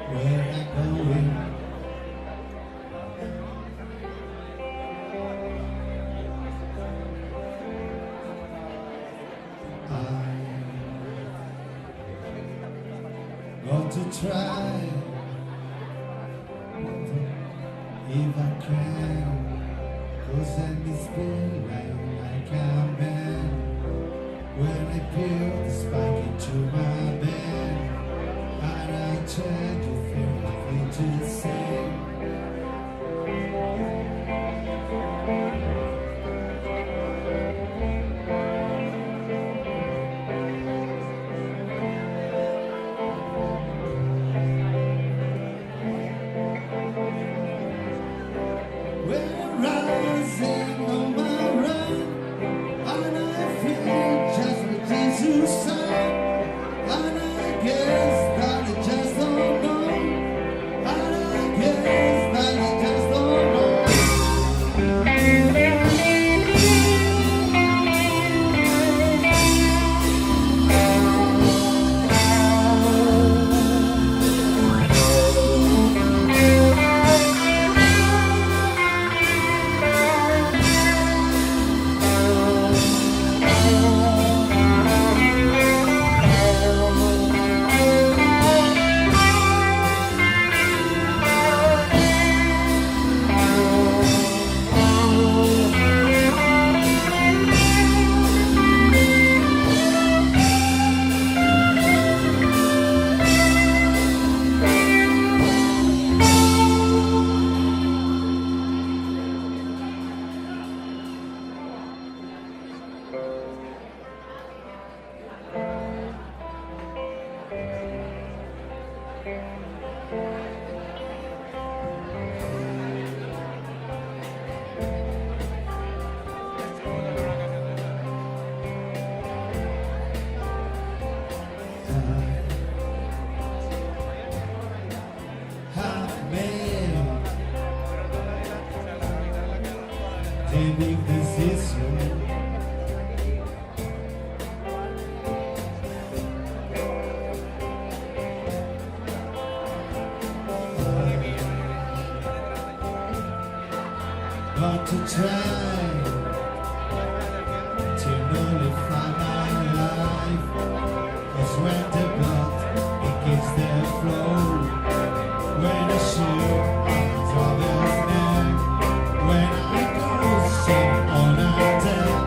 where I'm going. I want to try if I can, 'cause I miss feeling like a man when I peel the spike into my bed. And I try to feel nothing to say. We're rising on my run, and I feel just what Jesus said. And I guess that I just don't know. And I guess that I just don't know. Take this decision. Want to try to nullify my life, 'cause when the blood it gives the flow, when I shoot on the brother's neck, when I go sit on a deck.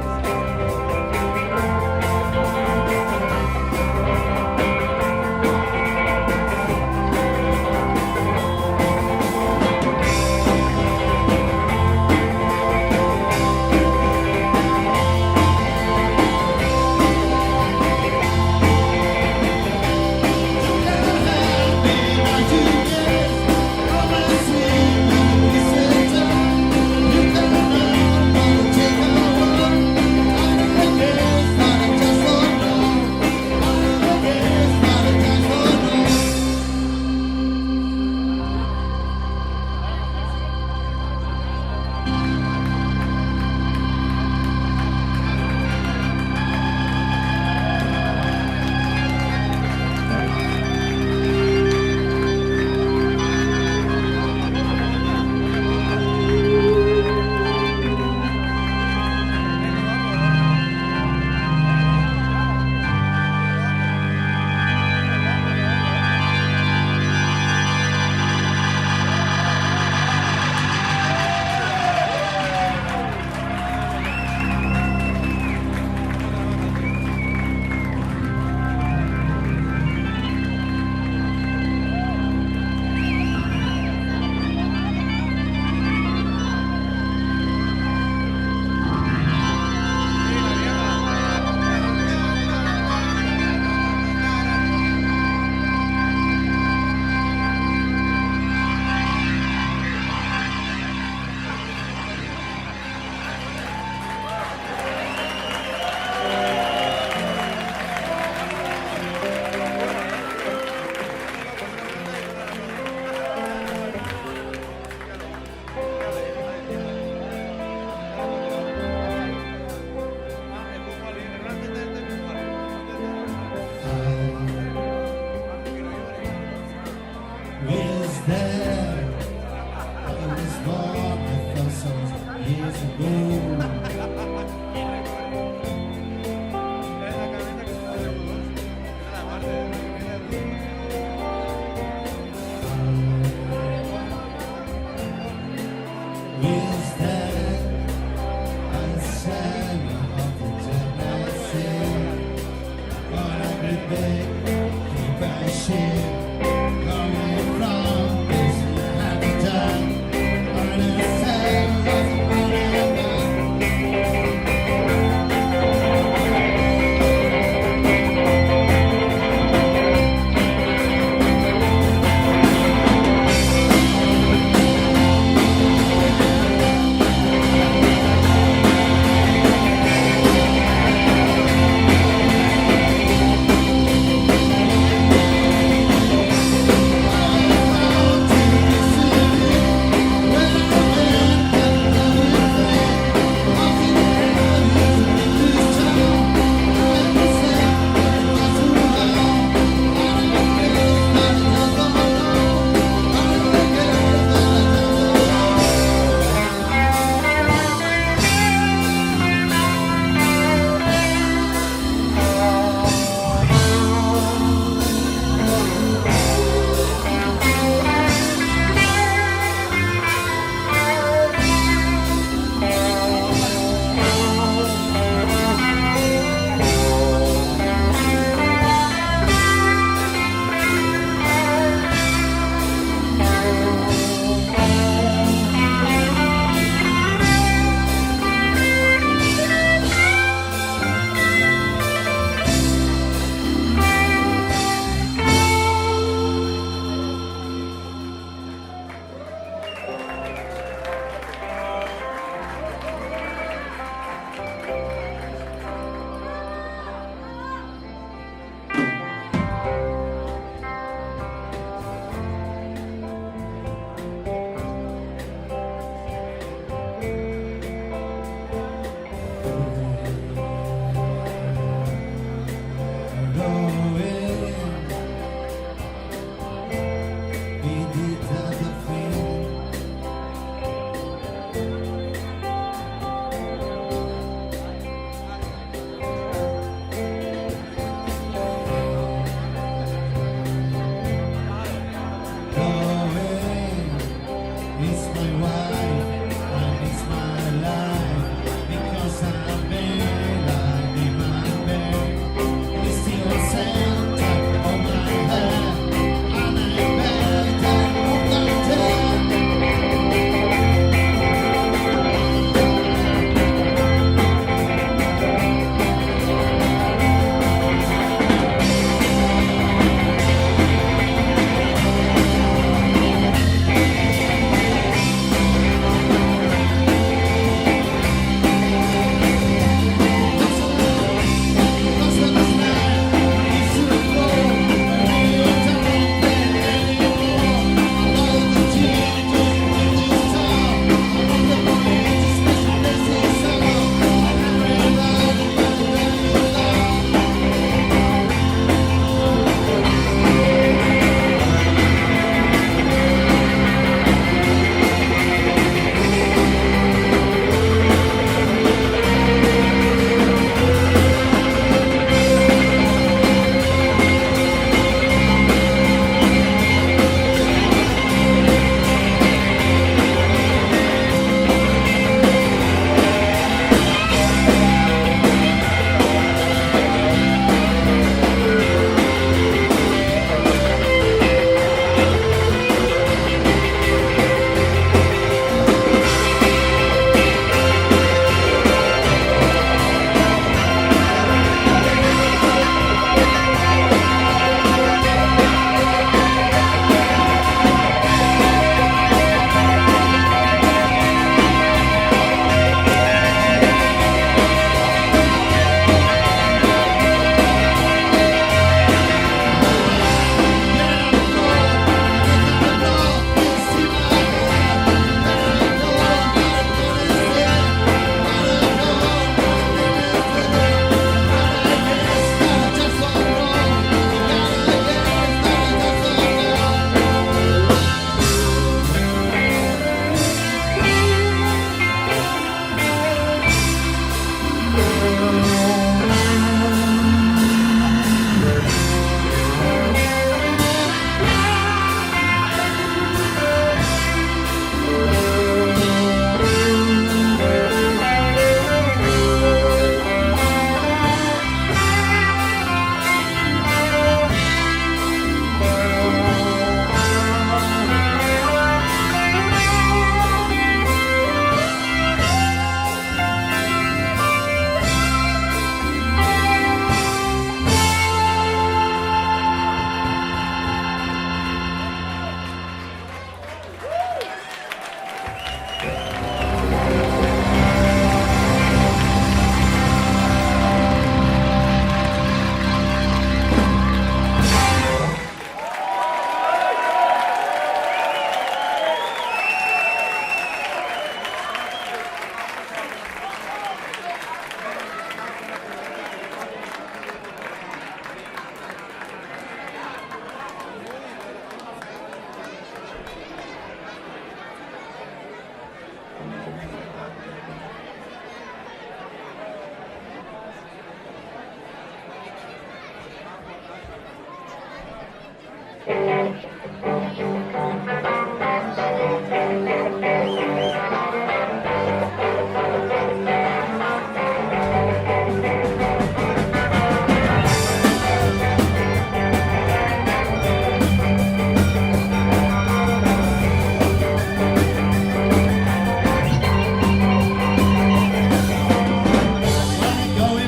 Going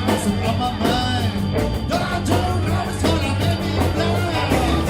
messing on my mind. That I don't know it's gonna make me blind.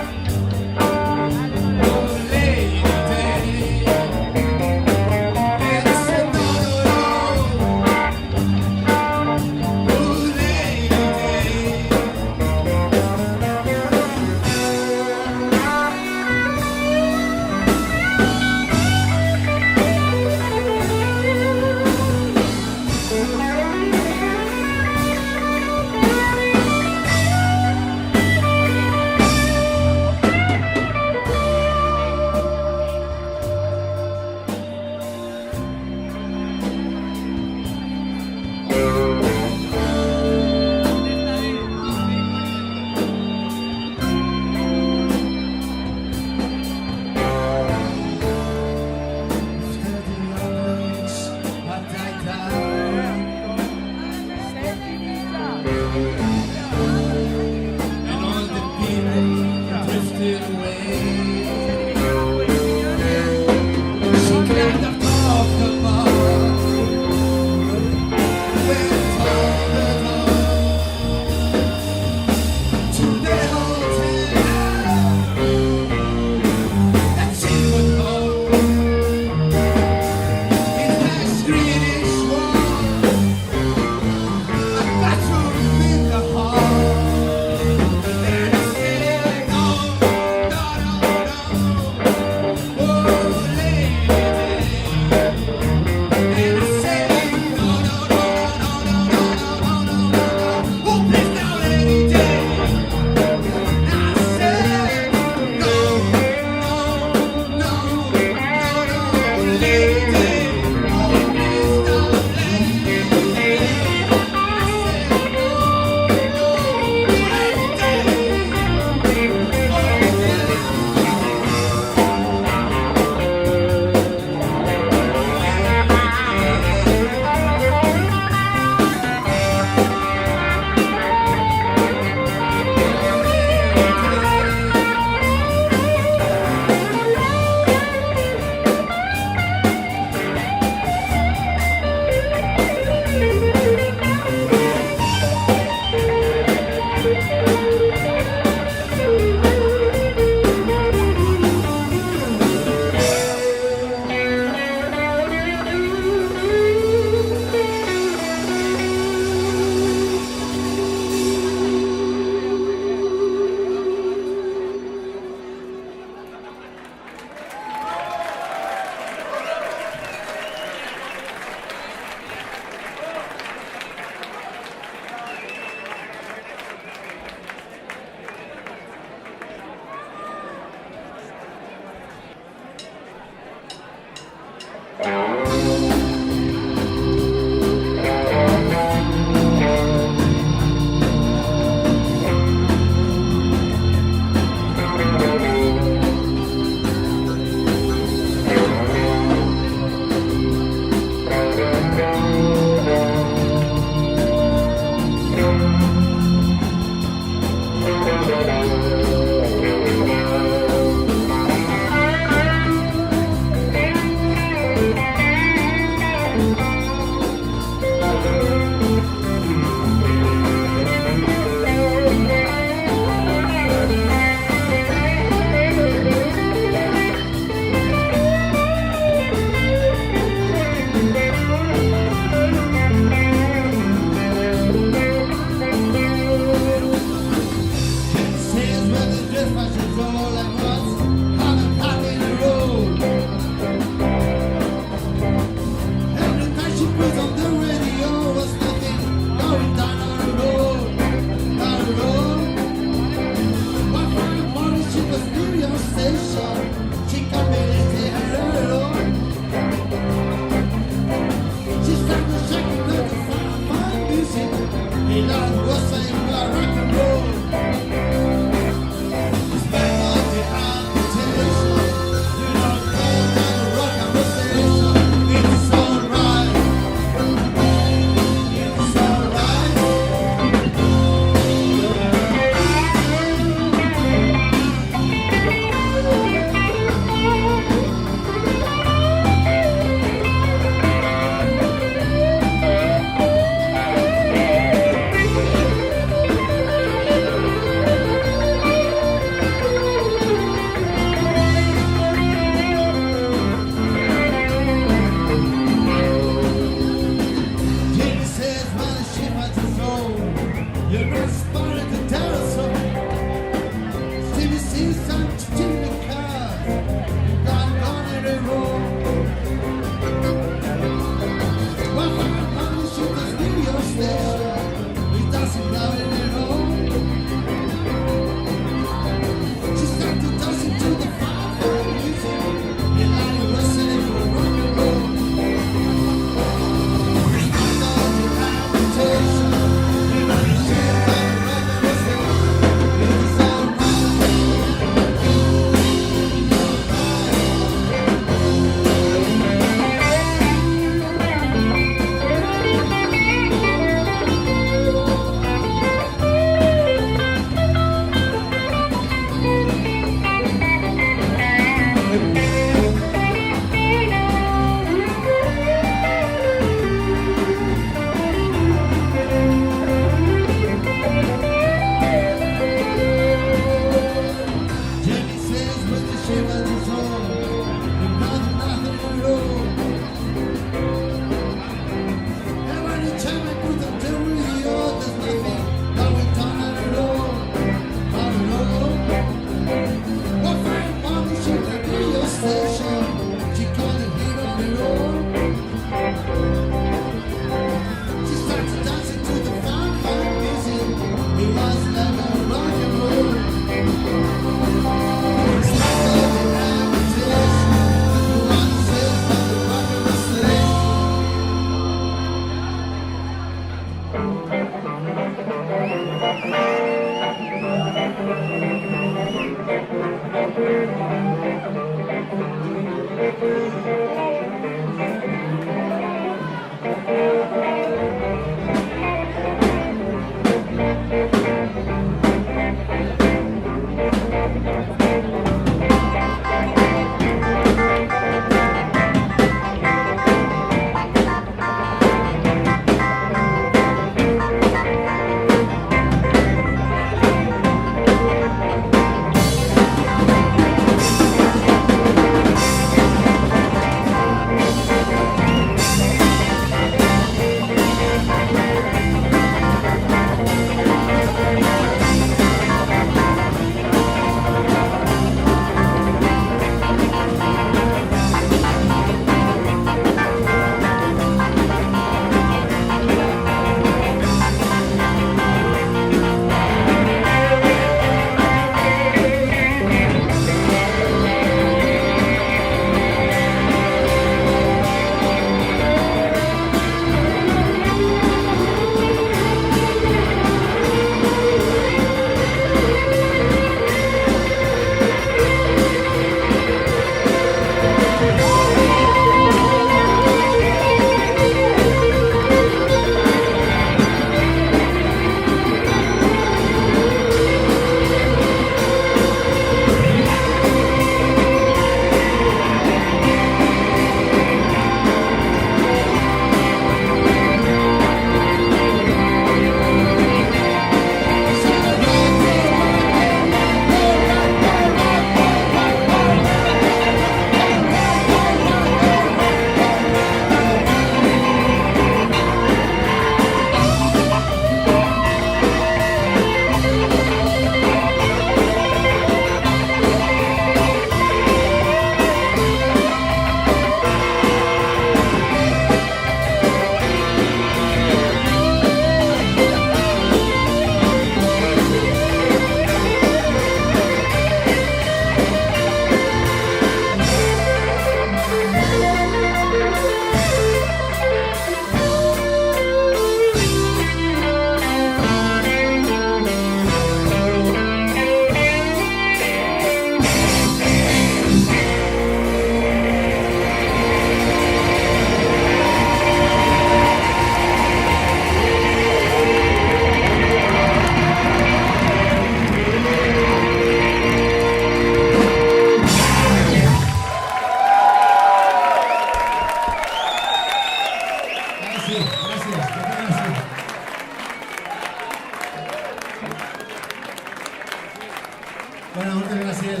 Bueno, moltes gràcies.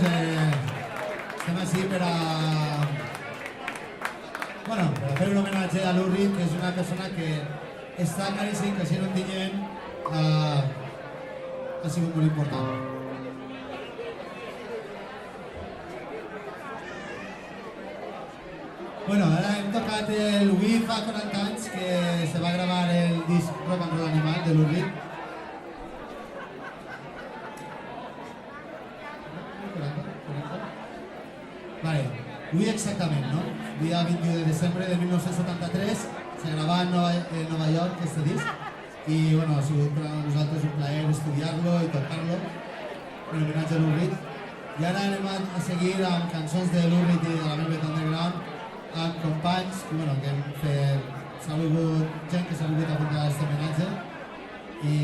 Estem així per a... Bueno, per a fer un homenatge a l'Urrit, que és una persona que està claríssim que si no en tinguem ha sigut molt important. Bueno, ara hem tocat el Wii fa 40 anys, que se va gravar el disc Rock and Roll Animal de l'Urrit. Vale, Wii exactament, no? Dia 21 de desembre de 1973 se gravava en Nova York este disc i bueno, ha sigut per a nosaltres un plaer estudiar-lo i tocar-lo en homenatge a l'Urrit. I ara anem a seguir amb cançons de l'Urrit i de la Velvet Underground amb companys que, bueno, que hem fet, s'ha volgut, gent que s'ha volgut apuntar a aquest homenatge i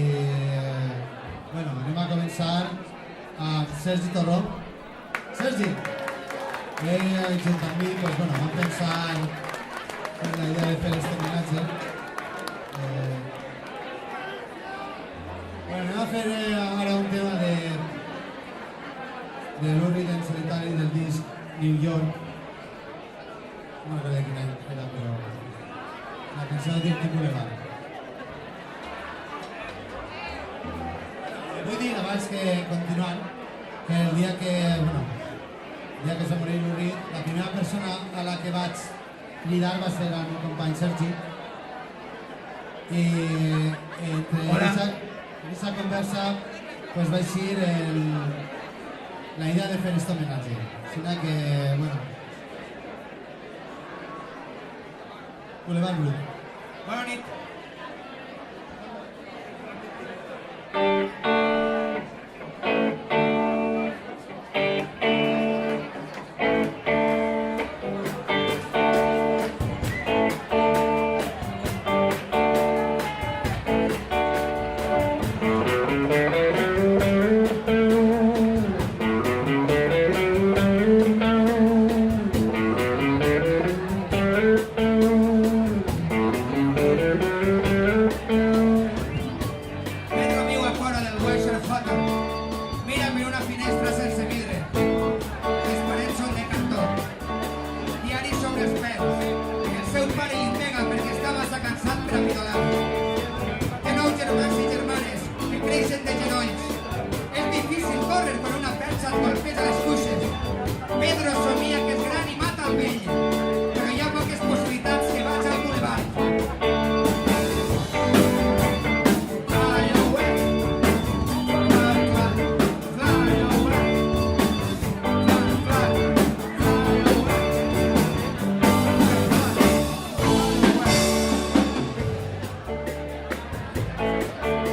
bueno, anem a començar amb Sergi Torró. Sergi! Ell junt amb mi, pues, bueno, vam pensar en la idea de fer aquest homenatge. Bueno, anem a fer ara un tema de l'Urrit en solitari del disc New York. No m'agrada quin any era, però la cançó de Dirty Boulevard. Vull dir, abans que continuant, que el dia que, bueno, el dia que es va morir l'Urrit, la primera persona a la que vaig cridar va ser el meu company Sergi. I entre aquesta conversa pues, va eixir la idea de fer aquest homenatge. Així que, bueno, Boulevard Blue. Bona nit.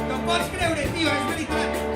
No pots creure, tio, és veritat.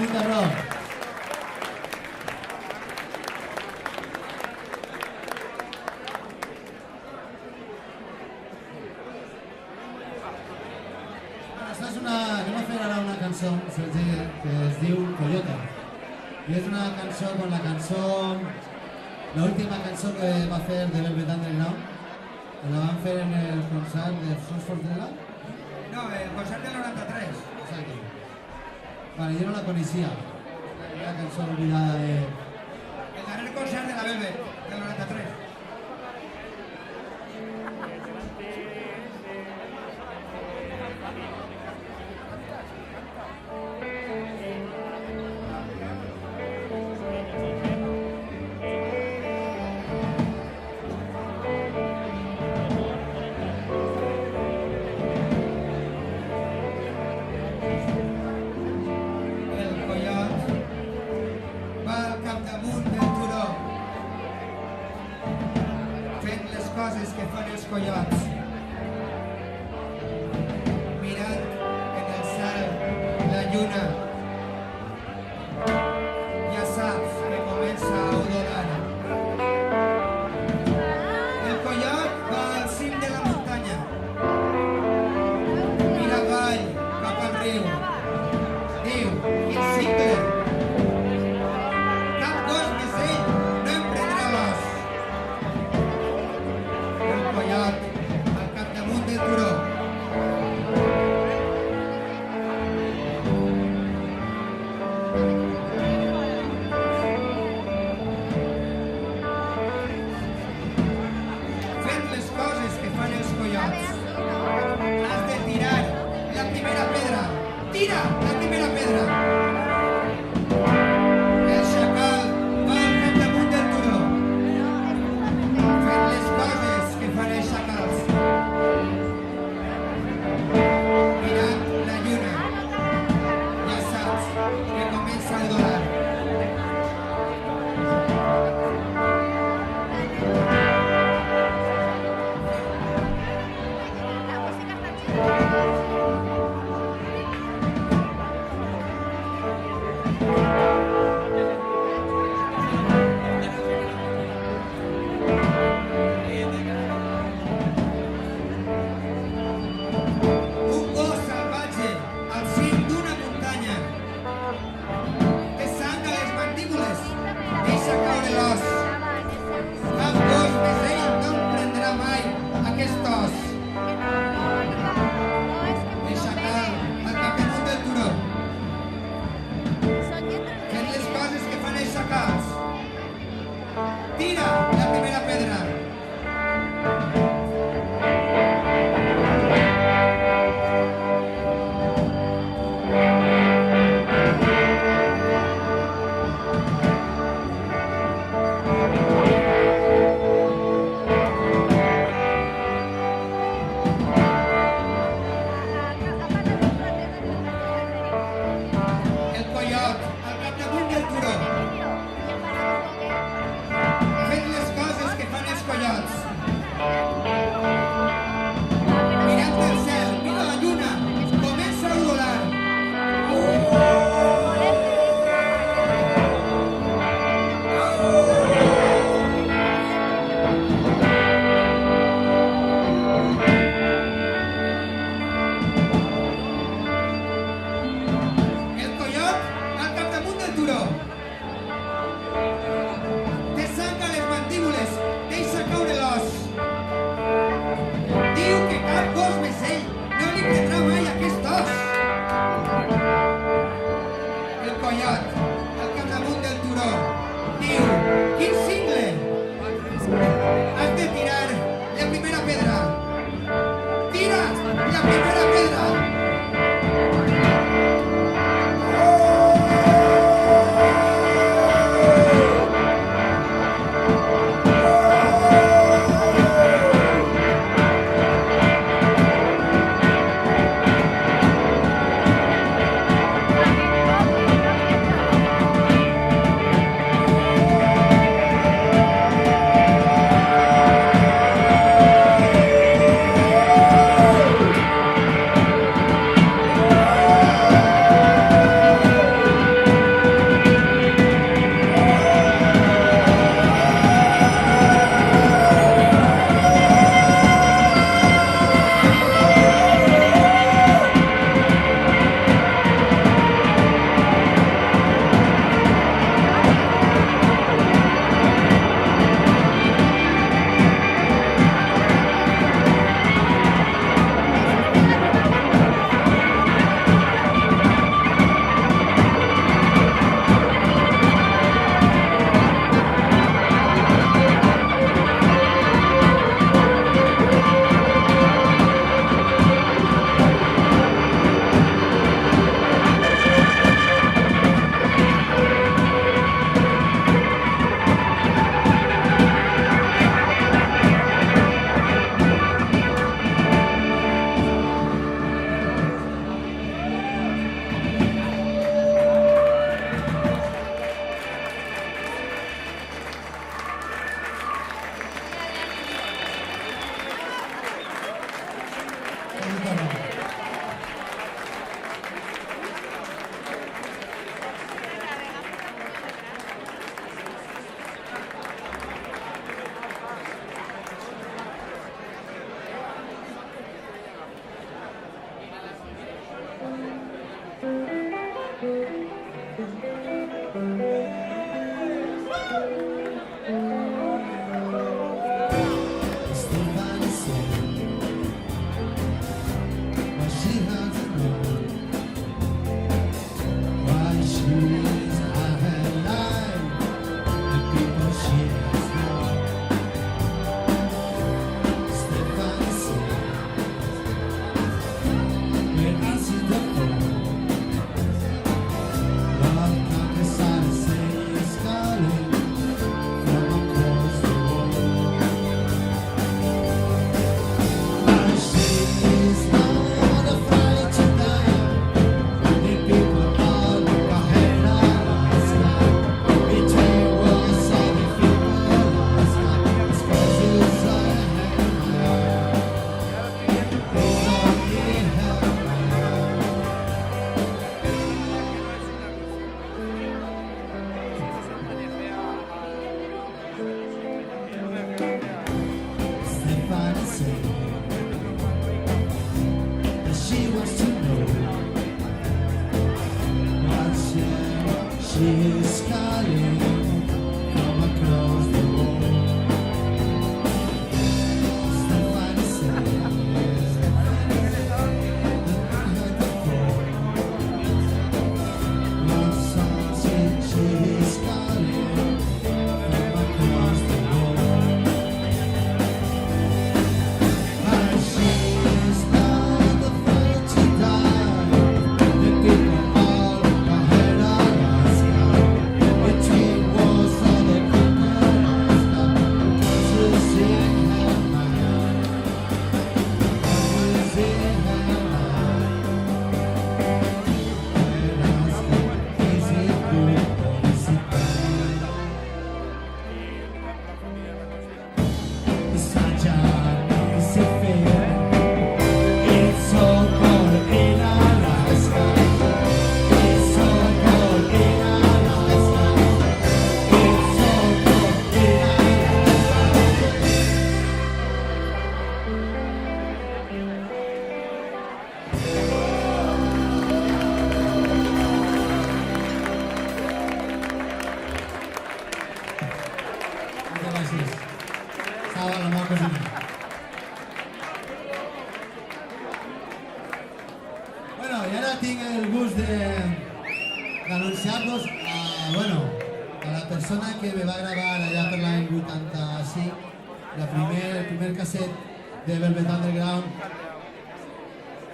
guitarrón. Això és una... Anem a fer ara una cançó, Sergi, que es diu Coyote. I és una cançó com la cançó... L'última cançó que va fer de Velvet Underground. La van fer en el concert de Sons Fortuna. No, el concert del 93. Exacte. Vale, yo no la conocía. La canción olvidada de... El darrer concert de la Velvet, del 93. Coses que fan els coiots. Mirant en el cel la lluna, ja saps que comença a odorar. El coiot va al cim de la muntanya, mira avall cap al riu, diu, quin cicle! Cap gos mesell no em prendrà l'os. Al capdamunt del turó. Fent les coses que fan els coiots. Has de tirar la primera pedra. Tira la primera pedra. El xacal va al capdamunt del turó. Fent les coses que fan els xacals. Mirant la lluna, ja saps que comença a donar. Tira la primera pedra. El coiot al capdamunt del turó. Fent les coses que fan els coiots. Mirant el cel, mira la lluna, comença a udolar. El coiot al capdamunt del turó. Té sang a les mandíbules, deixa caure l'os. Diu que cap gos mesell no li prendrà mai aquest os. El coiot al capdamunt del turó diu, quin cingle! Has de tirar la primera pedra. Tira la primera pedra. she has known why she's alive. The people she has known. Stephanie said, when I see the phone, love countryside is saying it's calling from across the world. But she's not afraid to die. The people all look ahead of us now. Between was all the people lost now. It's 'cause it's all I have now. It's all we have Stephanie said that she wants to know what she is calling from across the world. Stephanie said that I heard the phone. What song she is calling from across the world. But she's not afraid to die. The people all look ahead of us now. Between wars, all the people lost now. 'Cause it's in her mind. 'Cause it's in her mind. And ask her, is it good or is it bad? It's such an easy feeling. It's so cold in Alaska. It's so cold in Alaska. It's so cold in Alaska. Muchas gracias. Estaba la mano cocina. Bueno, y ara tinc el gust d'anunciar-vos a la persona que me va gravar allà per l'any 85 el primer casset de Velvet Underground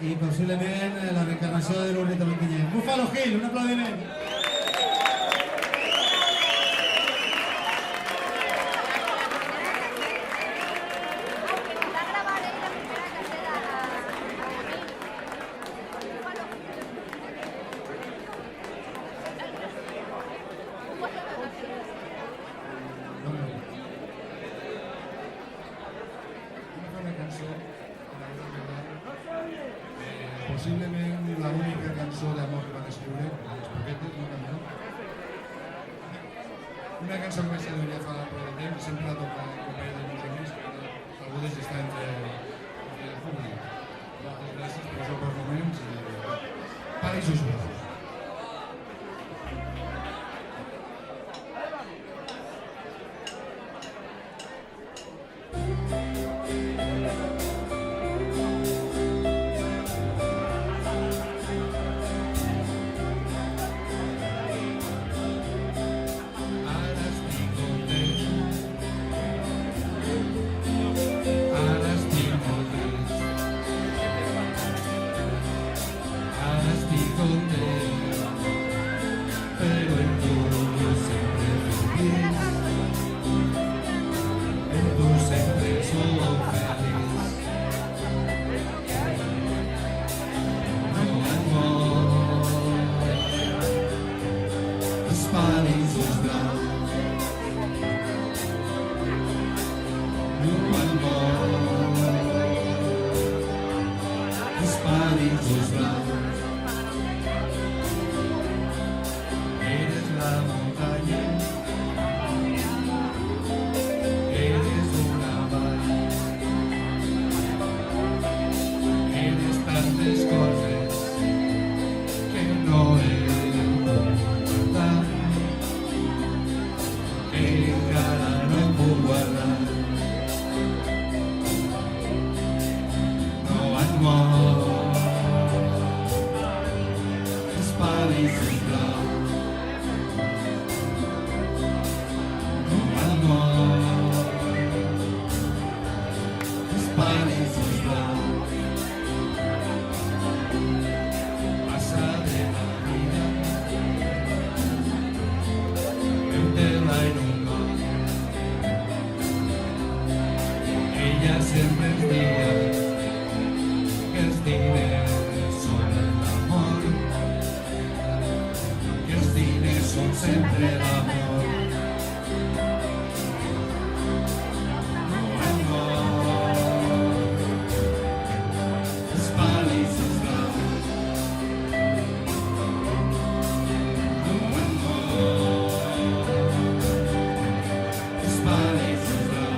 i possiblement la reencarnació de l'Urrito Lontinyent. Buffalo Hill, un aplaudiment. Va a grabar ahí la primera caseta a Una cançó, possiblement l'única cançó d'amor que van escriure, les poquetes, no cançó. Una cançó que vaig seduir ja fa prou de temps, sempre la toca en companyia dels meus amics, que algunes estan entre el públic. Moltes gràcies per els bons moments i paraïsos bons. Ara estic content, ara estic molt trist, ara estic content, però en tu sempre feliç, en tu sempre sou feliç. No han mort els paraïsos blancs, no han mort els paraïsos blancs. Eres la muntanya, eres una vall, eres tantes coses que no he contat, que encara no puc guardar. No han mort Spali's is blau. Nur amor. Spali's is blau. Passa de la vida. Eu te la inungo. Ella siempre es día. Que els diners són l'amor, que els diners són sempre l'amor. Amor, els palis és blau. Amor, els palis és blau.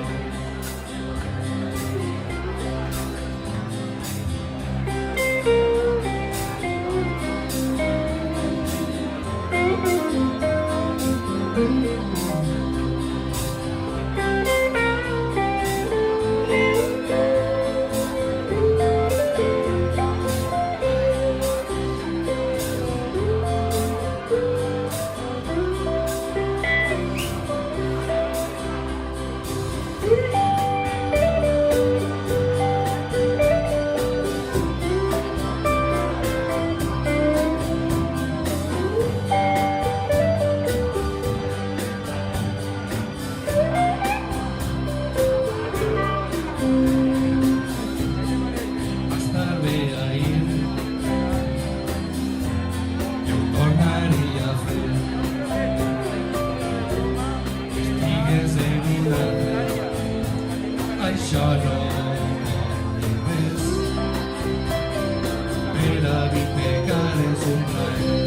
Estar bé ahir, jo ho tornaria a fer. Que estigues en un altre, això no vol dir res. Per a mi pecar és un plaer.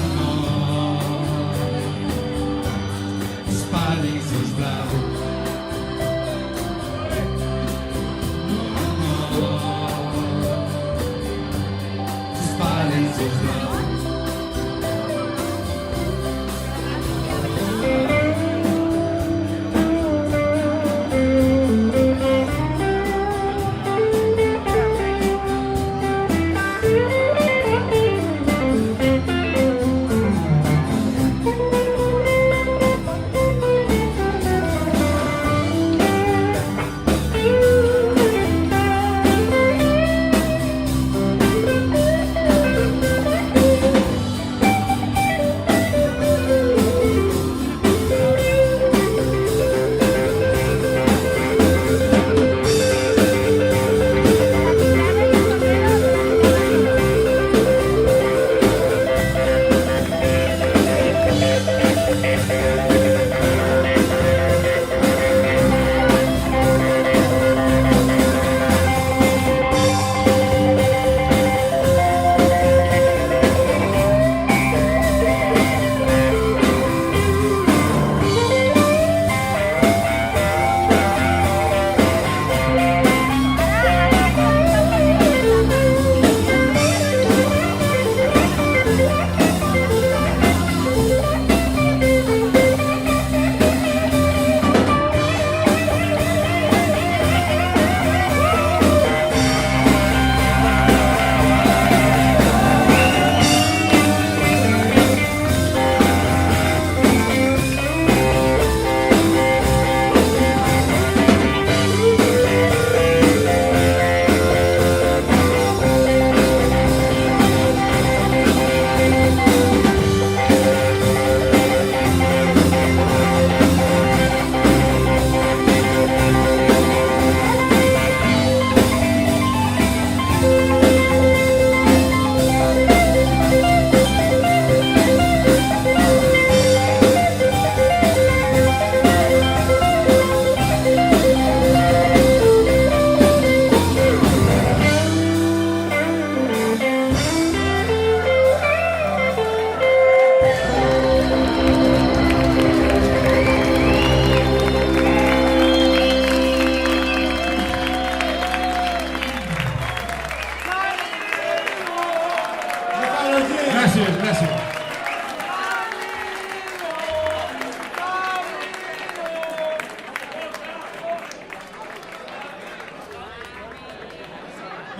Amor, els palis és blau. Spali's is blau.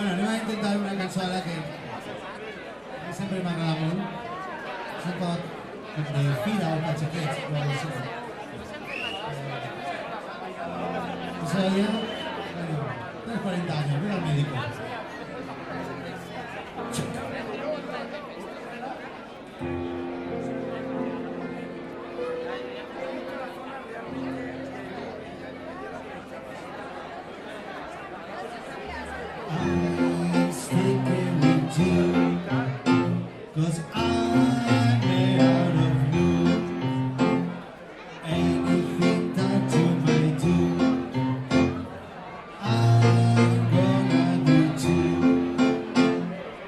Bueno, anem a intentar una cançó ara que sempre m'agrada molt. És un poc com de fira o catxaquets, o alguna cosa així. Eso ya, bueno, tienes 40 años, mira al médico. I'm sticking with you, 'cause I'm made out of you. Anything that you might do, I'm gonna do too.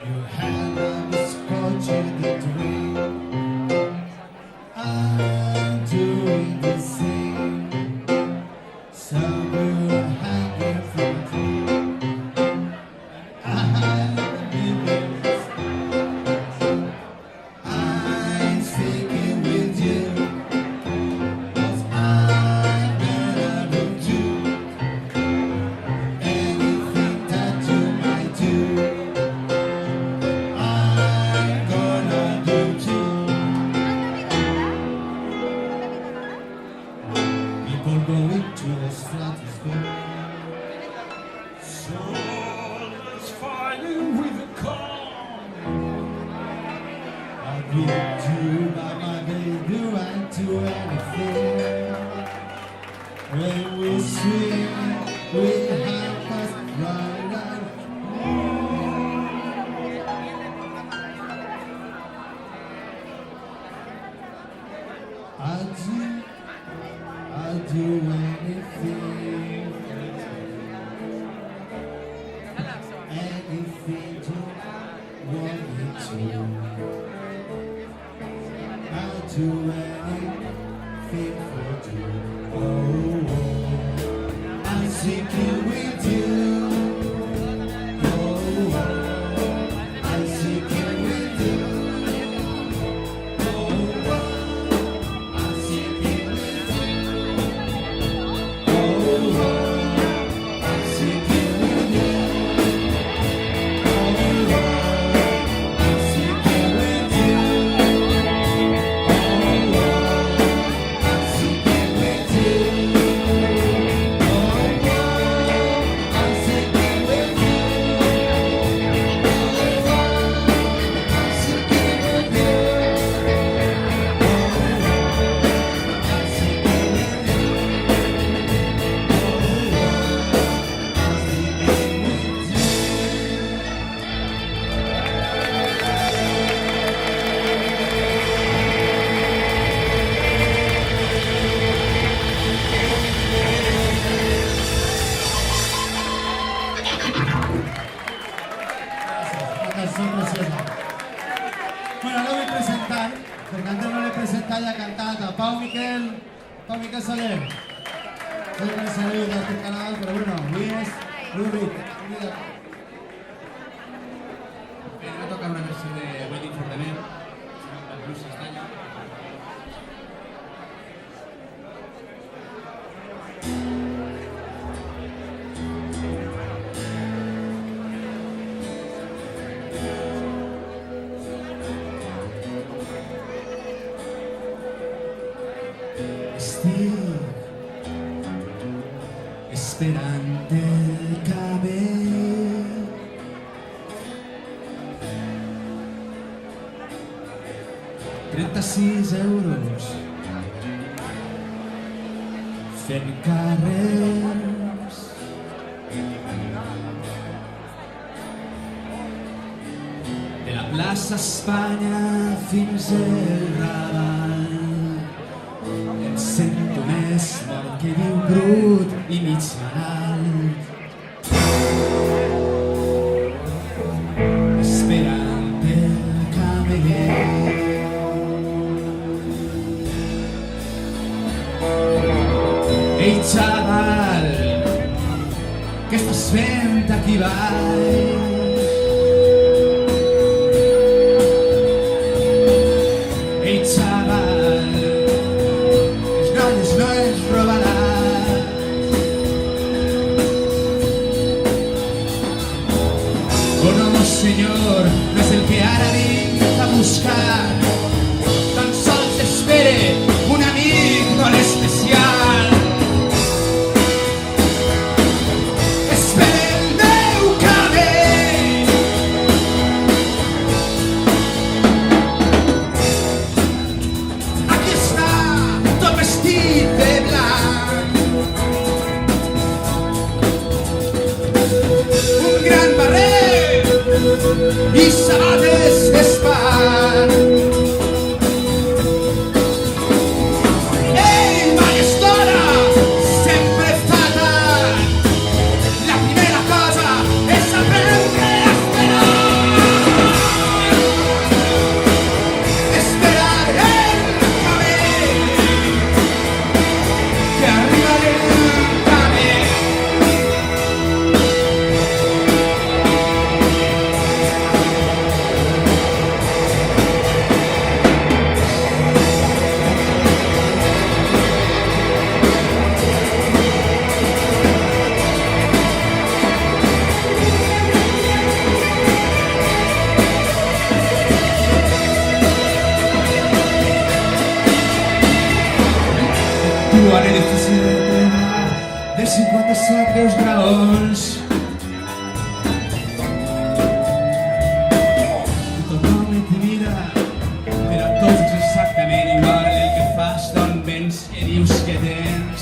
You have a misfortune to dream. I'm doing the same. Somewhere hanging from a tree. I'm sticking with you, 'cause I'm gonna do too. Anything that you might do, I'm gonna do too. People going to the stratosphere. Souls fighting with a calm. I'll give you my baby, I'll do anything. When we swim, we have us right out. I'll do anything. Anything you want me to. I'll do anything for you. Oh, I'm sticking with you. Oh, I'm sticking with you. Oh, I'm sticking with you. Oh, I'm sticking with you. Una canción preciosa. Bueno, ahora voy a presentar, porque antes no le presentaba ya cantata, Pau Miquel Soler. Soy un saludo de este canal, pero bueno, Luis, Va a tocar una versión de Waiting for the Man, el blues este año. Estic esperant el cabell. 36 euros fent carrers. De la plaça Espanya fins al Raval em sento més mort que viu brut i mig malalt. Esperant el cameller. Ei, xaval, què estàs fent aquí baix? Ei, xaval, les noies no ens robaran. Oh no, Senyor, no és el que ara vinc a buscar. Tan sols espere un amic molt especial. Espere el meu cabell. Aquí està, tot vestit de blanc. Un gran barret i sabates d'espant. Ei, mai és d'hora, sempre fa tard. La primera cosa és aprendre a esperar. Esperar el cabell, que arriba lentament. Actuaré difícil de 57 greus graons. I tothom et mira, però tots és exactament igual. El que fas d'on vens, que dius que tens.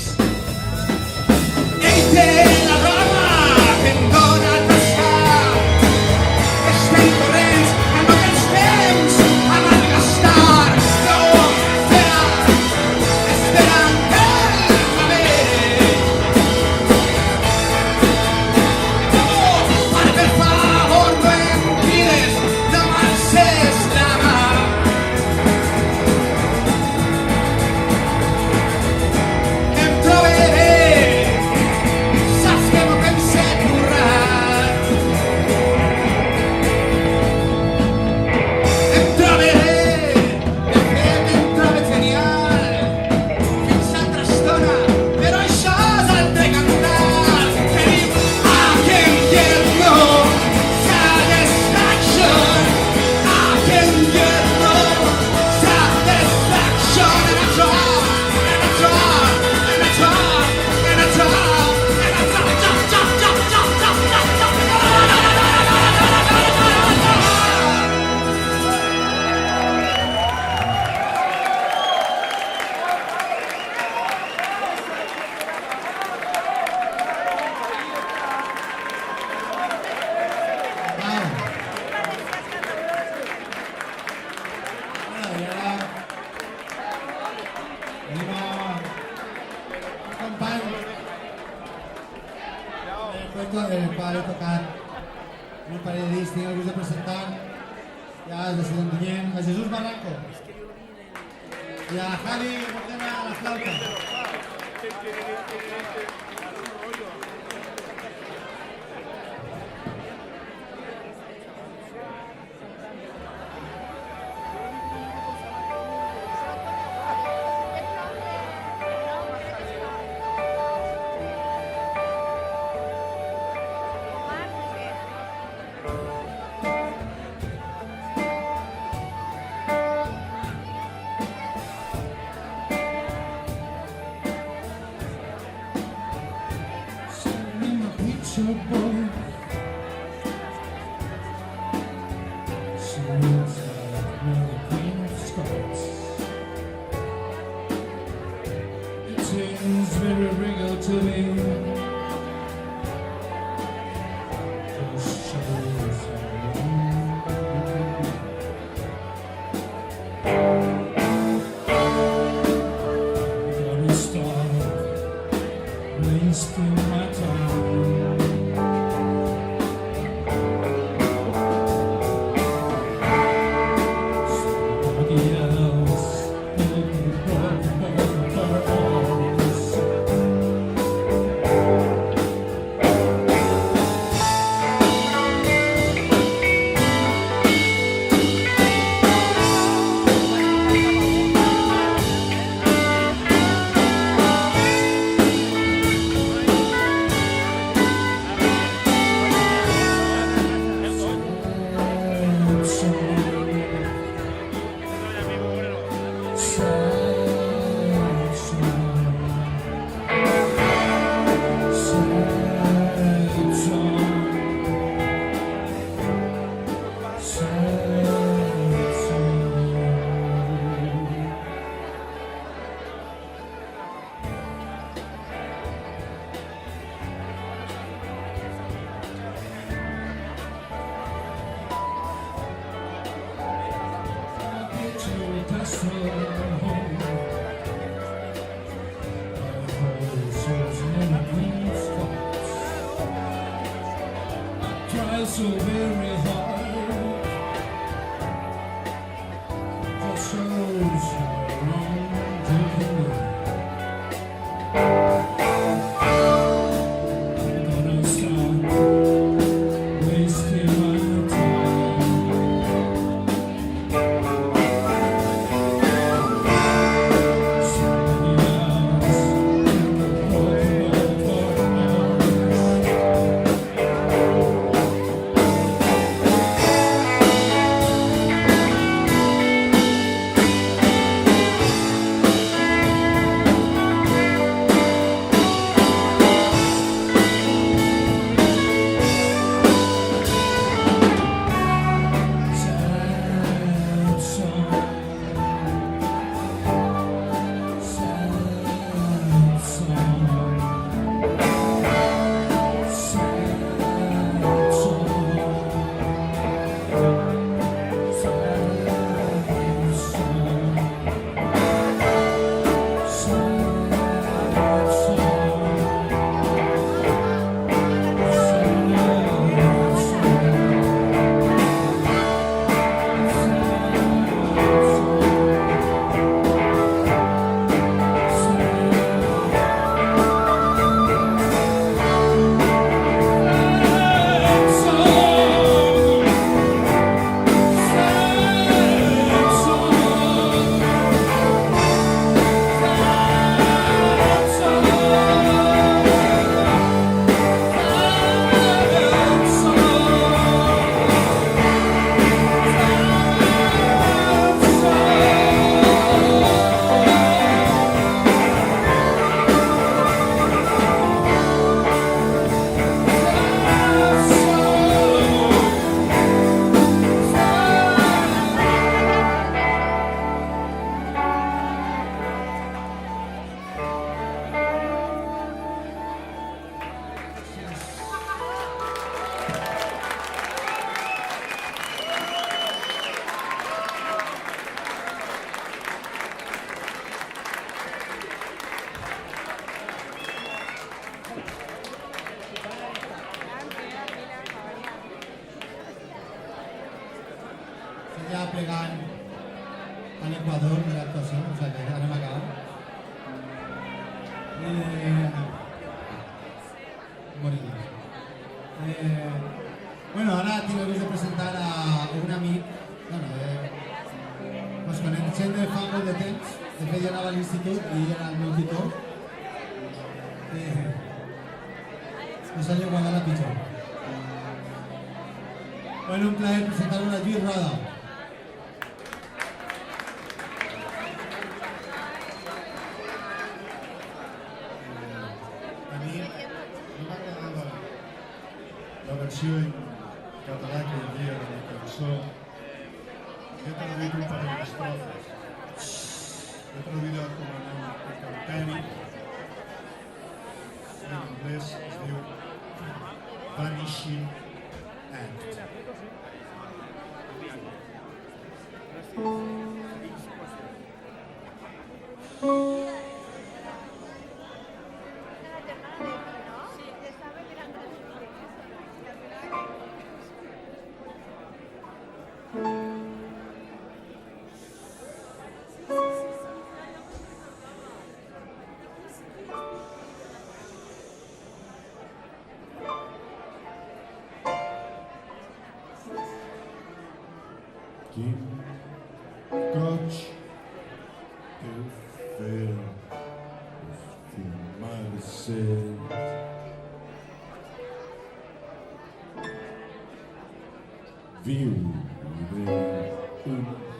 Ell té la roba que em dóna el passat. Estem corrents, que no tens temps a malgastar. No, esperant el cabell. Oh, per favor, no em crides, no m'alces la mà. Em trobaré, saps que m'ho pense currar. Em trobaré, de fet em trobo genial. Fins altra estona, però això és altre cantar. Que diu, I can get no satisfaction. I can get no satisfaction. And I try, and I try, and I try, and I try, and I try, Bueno, y ahora tenim un company del qual he tocat un parell de discs, tinc el gust de presentar ja des de Sant Ontinyent, a Jesús Barranco i a Javi Mordena a la flauta. Try so very hard, just shows her own taking. I'm gonna stop wasting my time. Somebody else can walk for hours. Sad song, sad song, sad Ja plegant a l'Equador de l'actuació, o sigui que anem a acabar. Morir. Bueno, ara tinc el gust de presentar a un amic, ens coneixem de fa molt de temps, de fet jo anava a l'institut i era el meu tutor. No s'ha guardar la pitjor. Bueno, un plaer presentar-vos a Lluís Roda. A mi m'ha agradat la versió en català que hi havia de la cançó. He traduït un parell d'estrofes. He traduït com a nom de Carperi. En anglès es diu Vanishing Act. Quin goig que fer estimar-se. Viure un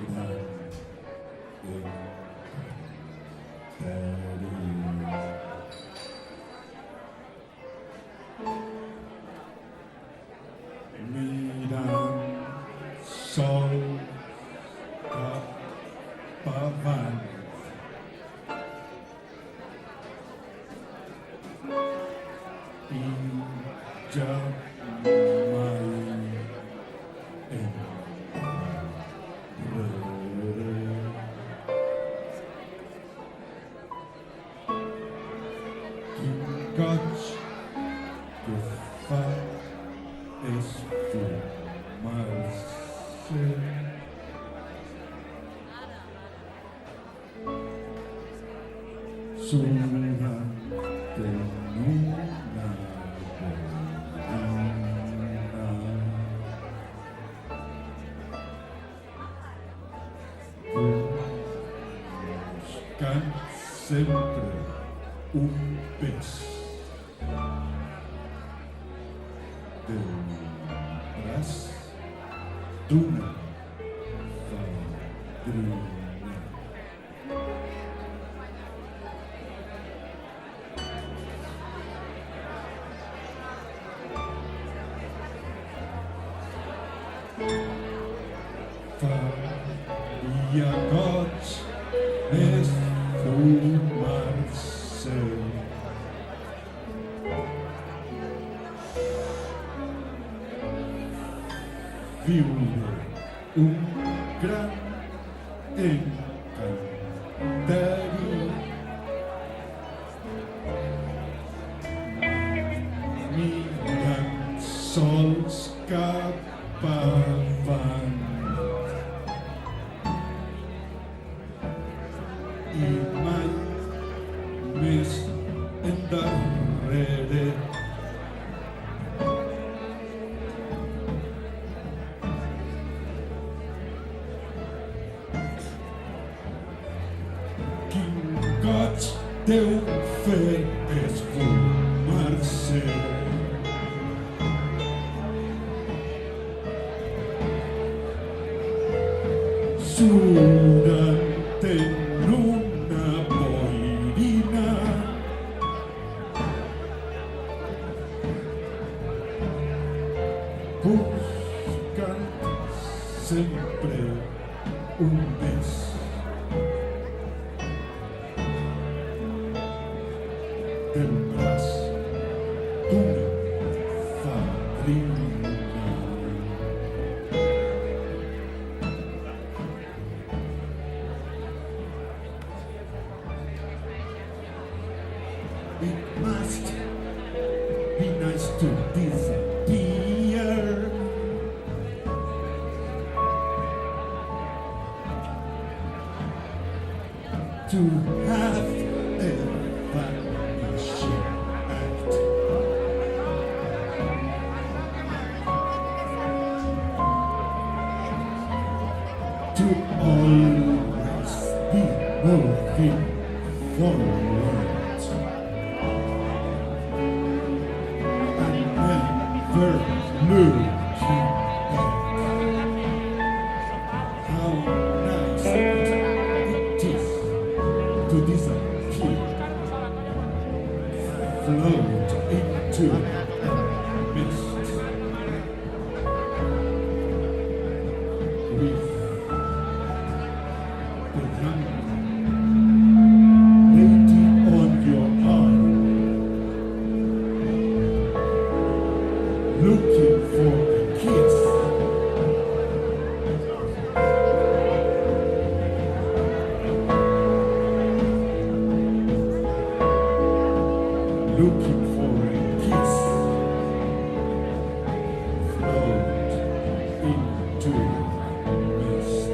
gran imperi. Mirant sol cap avant. I ja mai enrere. esfumarse. Durante buscant sempre un pes del braç d'una fadrina. Faria goig esfumar-se. Viure un gran encanteri. Mirant sols cap avant i mai més endarrere. Quin goig deu fer esfumar-se. Surant en una boirina. Buscant sempre un bes del braç d'una fadrina. It must be nice to disappear. To have a vanishing act. To always be moving forward. And never looking back. How nice it is to disappear, float into a mist with the young lady on your arm, looking for a kiss. Looking for a kiss. Float into a mist.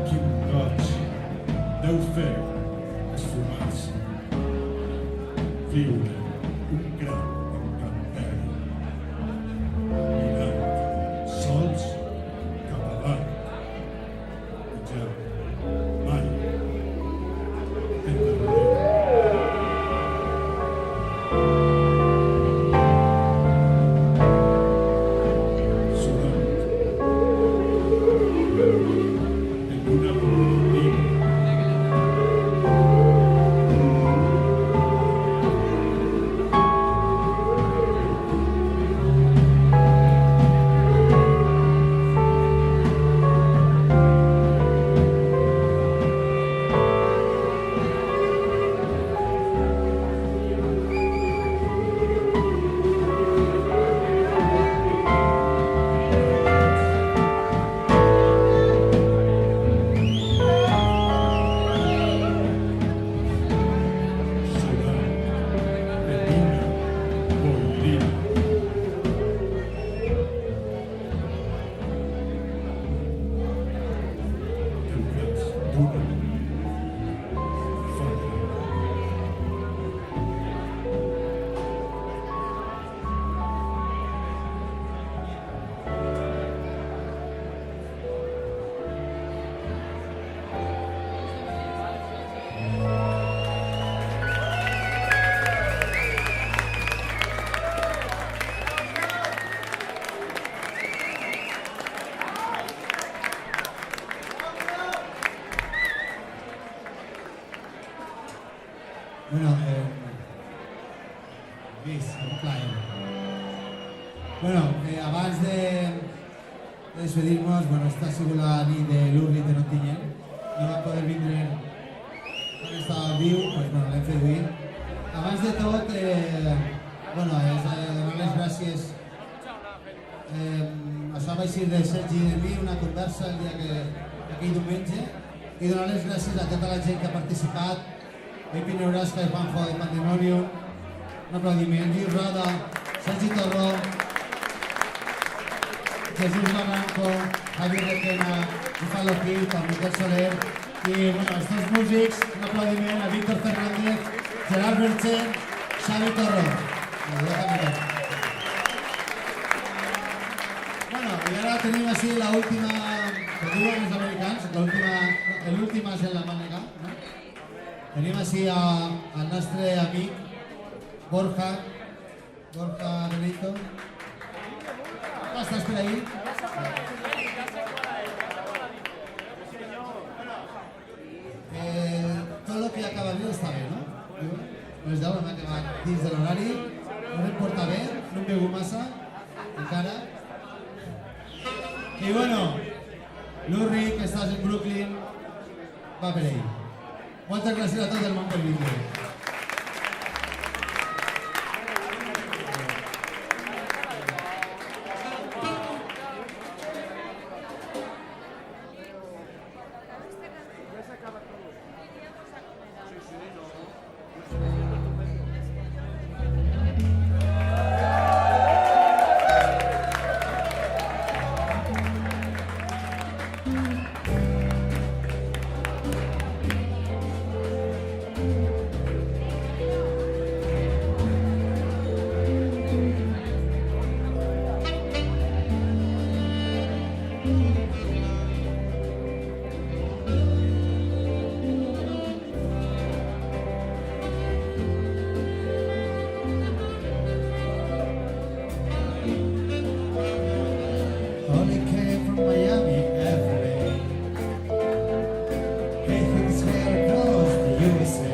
Quin goig deu fer esfumar-se. Viure un gran encanteri. Mirant sols cap avant i ja mai endarrere. Surant en una boirina. Bueno, Lluís, un plaer. Bueno, abans de despedir-nos, bueno, esta ha sigut la nit de l'Urri de Nontinyent. No va poder vindre quan estava viu, doncs bueno, l'hem fet avui. Abans de tot, bueno, és donar les gràcies. Això va eixir de Sergi i de mi, una conversa el dia aquell diumenge, i donar les gràcies a tota la gent que ha participat, Epi Nebraska, Juanjo de Pandemonium, un aplaudiment, Lluís Roda, Sergi Torró, Jesús Barranco, Javi Requena, Gonzalo Gil, Miquel Soler, i bueno, els dos músics, un aplaudiment a Víctor Fernández, Gerard Bercher, Xavi Torró. Bueno, i ara tenim així l'última, que diuen els americans, l'última és en la mànega, no? Tenim així al nostre amic Borja Benito. ¿Estás por ahí? Tot el que acaba bé està bé, no? Les 10 hem acabat dins de l'horari, no em porta bé, no em begut massa, encara. I bueno, l'Urri, que estàs en Brooklyn, va per ell. Moltes gràcies a tot el món per vindre. Only came from Miami every day. He took his hair across the USA.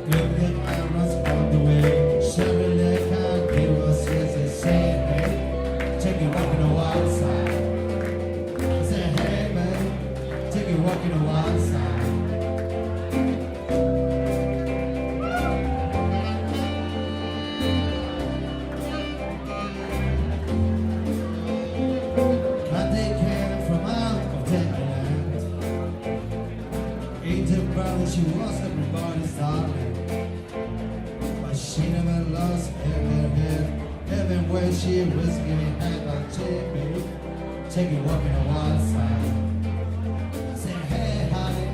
Looked at my runs on the way. Sherry Lake and he was just a saying, hey, take it walking a wild side. I said, hey man, take it walking a wild side. But they came from out of Thailand. Angel brother, she was everybody's darling. But she never lost her head. Even when she was giving head on Jimmy, take it walking a wild side. Say, hey honey,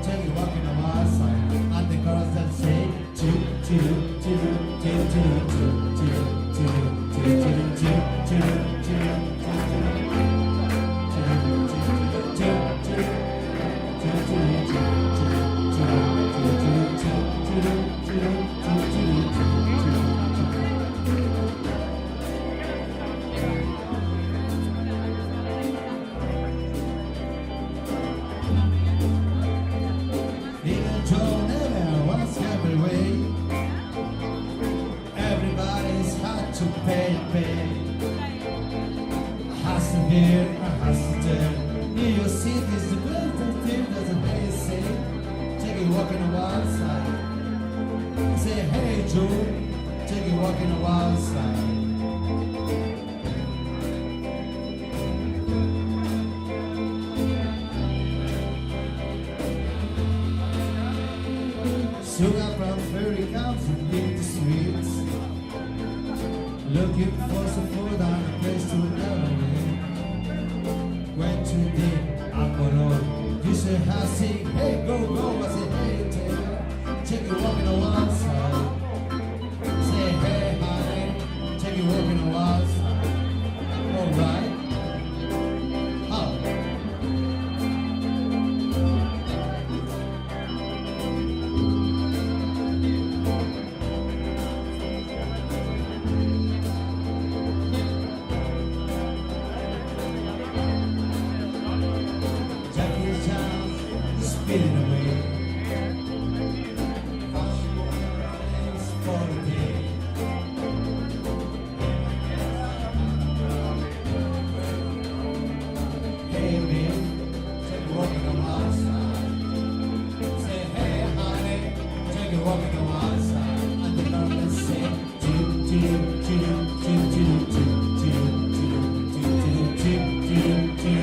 take it walking a wild side. And the girls that say, choo choo choo choo choo choo choo choo choo choo choo choo Even Joe never was every way. Everybody's had to pay. Hustle here, hustle there. New York City's the beautiful thing, doesn't they say? Take it walking a wild side. Say, hey Joe, take it walking a wild side. Sugar from fairy comes and beat the streets. Looking for some food and a place to never live. Went too deep, up on all. You say, I say, hey, go, I say, hey, take it walking a wild side. Say, hey, honey, take it walking a wild side. Alright. How? Jackie Chan is speeding away. walking on outside, and the number say, choo choo choo choo choo choo choo choo choo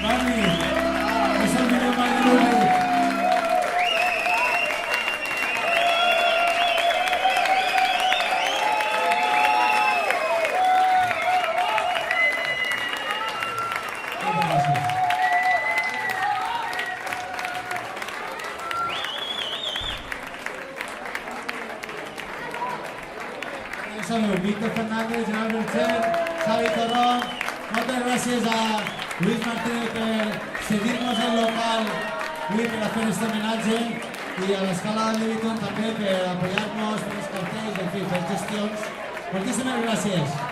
Mami, es el video más grande. Muchas gracias. Saludos, Víctor Fernández, Gerard Bercher, Xavi Torrón. Moltes gràcies a Luis Martínez per cedir-nos el local avui per a fer aquest homenatge i a l'Escala de Leviton també per apoyar-nos, per els cartells, en fi, per gestions. Moltíssimes gràcies.